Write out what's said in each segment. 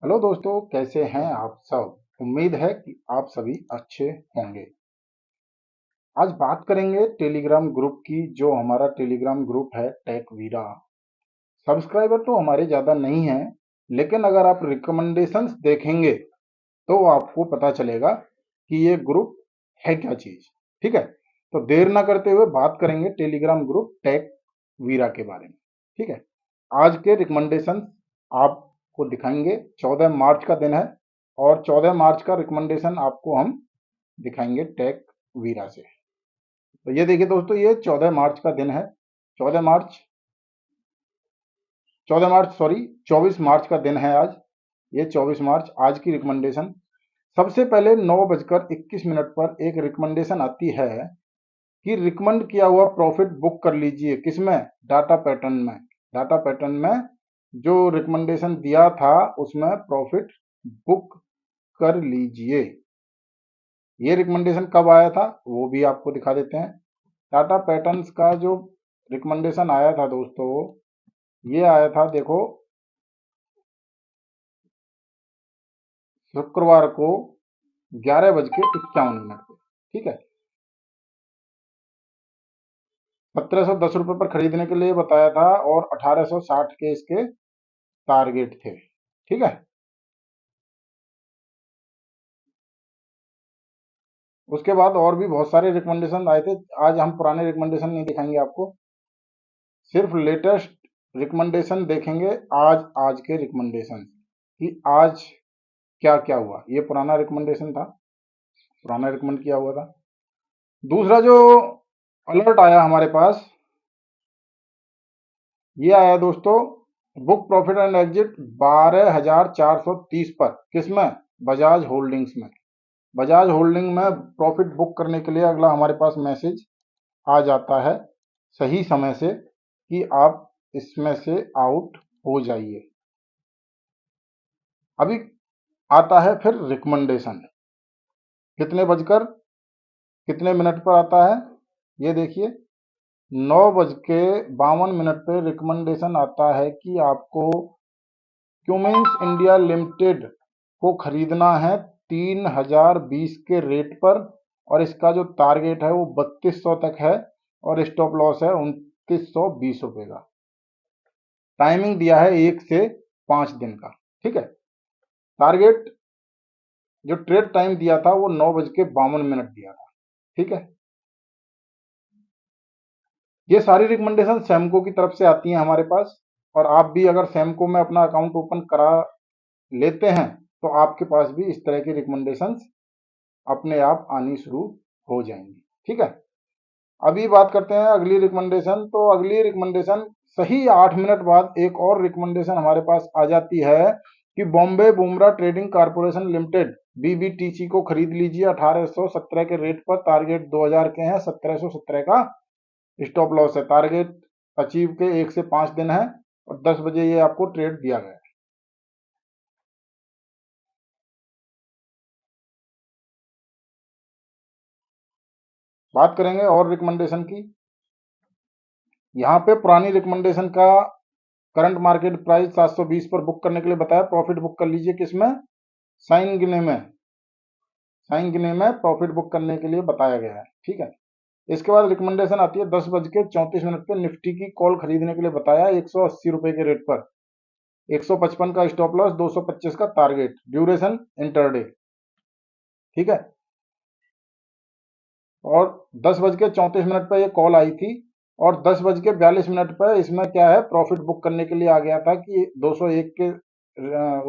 Hello दोस्तों, कैसे हैं आप सब। उम्मीद है कि आप सभी अच्छे होंगे। आज बात करेंगे टेलीग्राम ग्रुप की। जो हमारा टेलीग्राम ग्रुप है टेक वीरा, सब्सक्राइबर तो हमारे ज़्यादा नहीं है, लेकिन अगर आप रिकमेंडेशंस देखेंगे तो आपको पता चलेगा कि ये ग्रुप है क्या चीज़। ठीक है, तो देर ना करते हुए बात करेंगे टेलीग्राम ग्रुप टेक वीरा के बारे में। ठीक है, आज के रिकमेंडेशन आपको दिखाएंगे। 14 मार्च का दिन है और 14 मार्च का रिकमेंडेशन आपको हम दिखाएंगे टेक वीरा से। तो ये देखिए दोस्तों, ये 14 मार्च का दिन है। 14 मार्च 14 मार्च सॉरी 24 मार्च का दिन है आज। ये 24 मार्च आज की रिकमेंडेशन। सबसे पहले 9:21 पर एक रिकमेंडेशन आती है कि रिकमेंड किया हुआ प्रॉफिट बुक कर लीजिए। किसमें? डाटा पैटर्न में। डाटा पैटर्न में जो रिकमेंडेशन दिया था उसमें प्रॉफिट बुक कर लीजिए। ये रिकमेंडेशन कब आया था वो भी आपको दिखा देते हैं। टाटा पैटर्न्स का जो रिकमेंडेशन आया था दोस्तों, ये आया था, देखो, शुक्रवार को 11:51 पे। ठीक है, 1710 रुपये पर खरीदने के लिए बताया था और 1860 के इसके टारगेट थे। ठीक है, उसके बाद और भी बहुत सारे रिकमेंडेशन आए थे। आज हम पुराने रिकमेंडेशन नहीं दिखाएंगे आपको, सिर्फ लेटेस्ट रिकमेंडेशन देखेंगे। आज के रिकमेंडेशन कि आज क्या क्या हुआ। ये पुराना रिकमेंडेशन था, पुराना रिकमेंड किया हुआ था। दूसरा जो अलर्ट आया हमारे पास, ये आया दोस्तों, बुक प्रॉफिट एंड एग्जिट 12,430 पर। किसमें? बजाज होल्डिंग्स में। बजाज होल्डिंग में प्रॉफिट बुक करने के लिए अगला हमारे पास मैसेज आ जाता है सही समय से कि आप इसमें से आउट हो जाइए। अभी आता है फिर रिकमेंडेशन, कितने बजकर कितने मिनट पर आता है, ये देखिए। 9:52 पे रिकमेंडेशन आता है कि आपको क्यूमिंस इंडिया लिमिटेड को खरीदना है 3020 के रेट पर, और इसका जो टारगेट है वो 3200 तक है और स्टॉप लॉस है 2920 रुपये का। टाइमिंग दिया है 1 से 5 दिन का। ठीक है, टारगेट जो ट्रेड टाइम दिया था वो 9:52 दिया था। ठीक है, ये सारी रिकमेंडेशन सैमको की तरफ से आती हैं हमारे पास, और आप भी अगर सैमको में अपना अकाउंट ओपन करा लेते हैं तो आपके पास भी इस तरह की रिकमेंडेशंस अपने आप आनी शुरू हो जाएंगी। ठीक है, अभी बात करते हैं अगली रिकमेंडेशन। तो अगली रिकमेंडेशन सही 8 मिनट बाद एक और रिकमेंडेशन हमारे पास आ जाती है कि बॉम्बे बुमरा ट्रेडिंग कारपोरेशन लिमिटेड बीबीटीसी को खरीद लीजिए 1817 के रेट पर। टारगेट 2000 के हैं, 1717 का स्टॉप लॉस है। टारगेट अचीव के 1 से 5 दिन है और 10 बजे ये आपको ट्रेड दिया गया है। बात करेंगे और रिकमेंडेशन की। यहाँ पे पुरानी रिकमेंडेशन का करंट मार्केट प्राइस 720 पर बुक करने के लिए बताया। प्रॉफिट बुक कर लीजिए किसमें? साइन गिने में। साइन गिने में प्रॉफिट बुक करने के लिए बताया गया है। ठीक है, इसके बाद रिकमेंडेशन आती है 10:34 पे निफ्टी की कॉल खरीदने के लिए बताया 180 रुपए के रेट पर। 155 का स्टॉप लॉस, 225 का टारगेट, ड्यूरेशन इंटरडे। ठीक है, और 10:34 पर ये कॉल आई थी और 10:42 पर इसमें क्या है, प्रॉफिट बुक करने के लिए आ गया था कि 201 के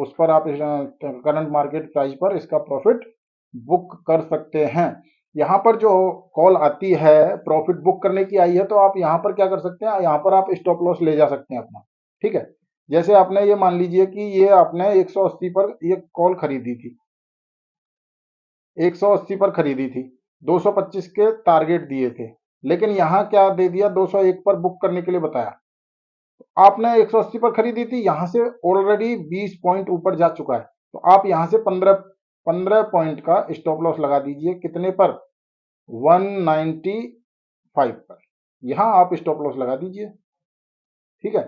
उस पर आप करंट मार्केट प्राइस पर इसका प्रॉफिट बुक कर सकते हैं। यहाँ पर जो कॉल आती है प्रॉफिट बुक करने की आई है, तो आप यहाँ पर क्या कर सकते हैं, यहाँ पर आप स्टॉप लॉस ले जा सकते हैं अपना। ठीक है, जैसे आपने ये मान लीजिए कि ये आपने 180 पर ये कॉल खरीदी थी, 180 पर खरीदी थी, 225 के टारगेट दिए थे, लेकिन यहाँ क्या दे दिया, 201 पर बुक करने के लिए बताया। आपने 180 पर खरीदी थी, यहाँ से ऑलरेडी 20 पॉइंट ऊपर जा चुका है, तो आप यहाँ से 15 पॉइंट का स्टॉप लॉस लगा दीजिए। कितने पर? 195 पर। यहाँ आप स्टॉप लॉस लगा दीजिए। ठीक है,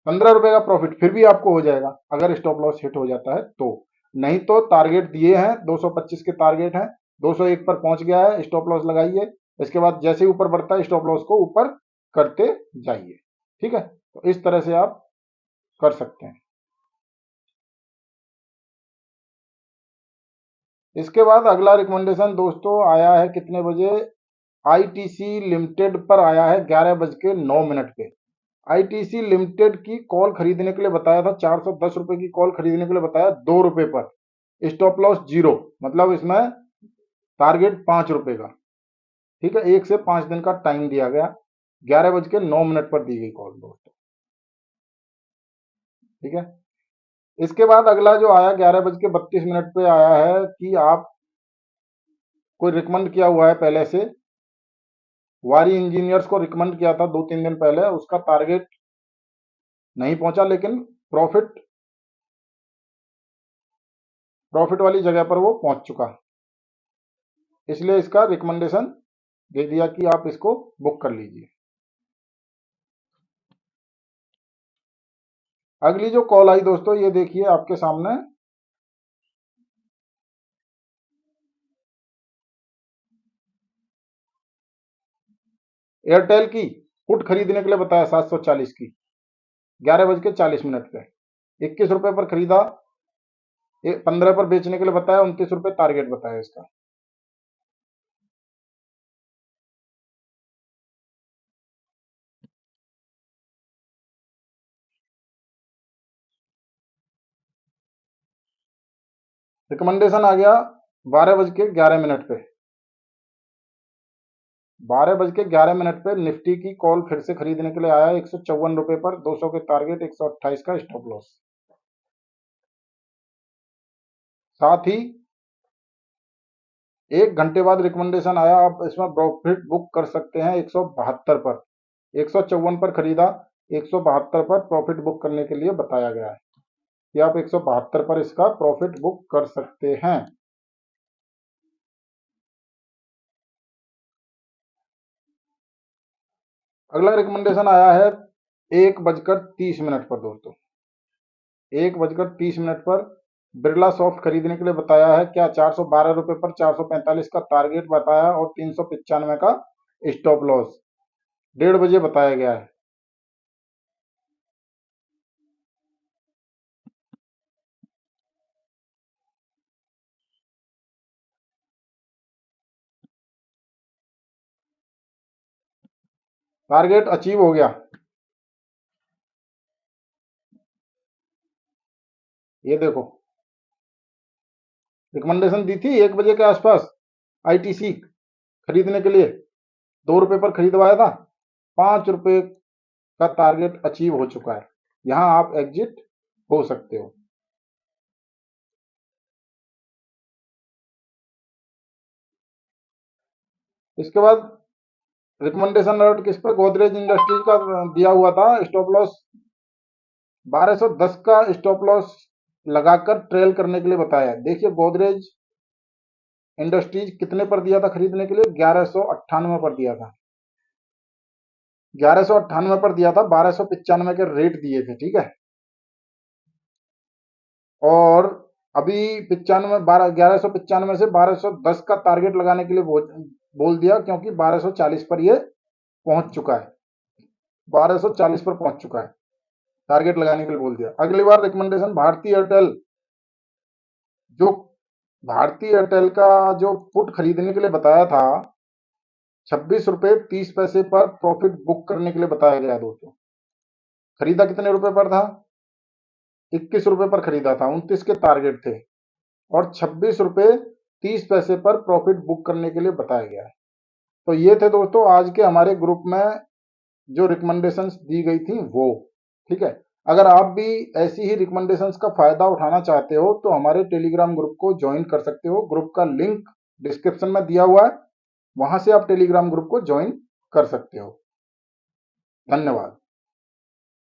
₹15 का प्रॉफिट फिर भी आपको हो जाएगा अगर स्टॉप लॉस हिट हो जाता है तो। नहीं तो टारगेट दिए हैं, 225 के टारगेट हैं, 201 पर पहुंच गया है, स्टॉप लॉस लगाइए। इसके बाद जैसे ही ऊपर बढ़ता है स्टॉप लॉस को ऊपर करते जाइए। ठीक है, तो इस तरह से आप कर सकते हैं। इसके बाद अगला रिकमेंडेशन दोस्तों आया है कितने बजे, आईटीसी लिमिटेड पर आया है 11:09 पे। आईटीसी लिमिटेड की कॉल खरीदने के लिए बताया था, 410 रुपए की कॉल खरीदने के लिए बताया, ₹2 पर, स्टॉप लॉस 0, मतलब इसमें टारगेट ₹5 का। ठीक है, 1 से 5 दिन का टाइम दिया गया, 11:09 पर दी गई कॉल दोस्तों। ठीक है, इसके बाद अगला जो आया 11:32 पे आया है कि आप कोई रिकमेंड किया हुआ है पहले से, वारी इंजीनियर्स को रिकमेंड किया था 2-3 दिन पहले, उसका टारगेट नहीं पहुंचा लेकिन प्रॉफिट प्रॉफिट वाली जगह पर वो पहुंच चुका, इसलिए इसका रिकमेंडेशन दे दिया कि आप इसको बुक कर लीजिए। अगली जो कॉल आई दोस्तों ये देखिए आपके सामने, एयरटेल की पुट खरीदने के लिए बताया 740 की, 11:40 पे, ₹21 पर खरीदा, 15 पर बेचने के लिए बताया, ₹29 टारगेट बताया इसका। रिकमेंडेशन आ गया 12:11 पे, 12:11 पे निफ्टी की कॉल फिर से खरीदने के लिए आया ₹154 पर, 200 के टारगेट, 128 का स्टॉप लॉस। साथ ही 1 घंटे बाद रिकमेंडेशन आया, आप इसमें प्रॉफिट बुक कर सकते हैं 172 पर, 154 पर खरीदा, 172 पर प्रॉफिट बुक करने के लिए बताया गया है कि आप 172 पर इसका प्रॉफिट बुक कर सकते हैं। अगला रिकमेंडेशन आया है 1:30 पर दोस्तों, 1:30 पर बिरला सॉफ्ट खरीदने के लिए बताया है, क्या ₹412 पर, 445 का टारगेट बताया और 395 का स्टॉप लॉस, 1:30 बताया गया है। टारगेट अचीव हो गया, ये देखो रिकमेंडेशन दी थी 1 बजे के आसपास, आईटीसी खरीदने के लिए ₹2 पर खरीदवाया था, ₹5 का टारगेट अचीव हो चुका है, यहां आप एग्जिट हो सकते हो। इसके बाद रिकमेंडेशन अलर्ट किस पर, गोदरेज इंडस्ट्रीज का दिया हुआ था स्टॉप लॉस, 1210 का स्टॉप लॉस लगाकर ट्रेल करने के लिए बताया। देखिए गोदरेज इंडस्ट्रीज कितने पर दिया था खरीदने के लिए, 1198 पर दिया था, 1198 पर दिया था, 1295 के रेट दिए थे। ठीक है, और अभी 95 12 1195 से 1210 का टारगेट लगाने के लिए बोल दिया, क्योंकि 1240 पर ये पहुंच चुका है, 1240 पर पहुंच चुका है, टारगेट लगाने के लिए बोल दिया। अगली बार रिकमेंडेशन भारती एयरटेल, जो भारती एयरटेल का जो पुट खरीदने के लिए बताया था, ₹26.30 पर प्रॉफिट बुक करने के लिए बताया गया दोस्तों। खरीदा कितने रुपए पर था, ₹21 पर खरीदा था, 29 के टारगेट थे, और ₹26.30 पर प्रॉफिट बुक करने के लिए बताया गया है। तो ये थे दोस्तों आज के हमारे ग्रुप में जो रिकमेंडेशंस दी गई थी वो। ठीक है, अगर आप भी ऐसी ही रिकमेंडेशंस का फायदा उठाना चाहते हो तो हमारे टेलीग्राम ग्रुप को ज्वाइन कर सकते हो, ग्रुप का लिंक डिस्क्रिप्शन में दिया हुआ है, वहां से आप टेलीग्राम ग्रुप को ज्वाइन कर सकते हो। धन्यवाद।